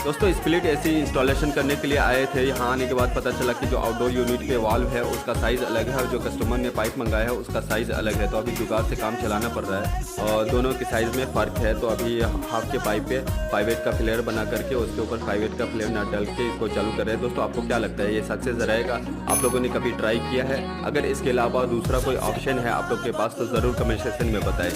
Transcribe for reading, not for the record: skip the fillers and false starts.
दोस्तों split AC installation करने के लिए आए थे। यहाँ आने के बाद पता चला कि जो आउटडोर यूनिट के वाल्व है उसका साइज़ अलग है और जो कस्टमर ने पाइप मंगाया है उसका साइज़ अलग है। तो अभी जुगाड़ से काम चलाना पड़ रहा है और दोनों के साइज़ में फ़र्क है। तो अभी हाफ के पाइप पे 5/8 का फ्लेयर बना करके उसके ऊपर 5/8 का फ्लेयर नट डाल के इसको चालू कर रहे हैं। दोस्तों आपको क्या लगता है ये सक्सेस रहेगा? आप लोगों ने कभी ट्राई किया है? अगर इसके अलावा दूसरा कोई ऑप्शन है आप लोग के पास तो ज़रूर कमेंट सेक्शन में बताएं।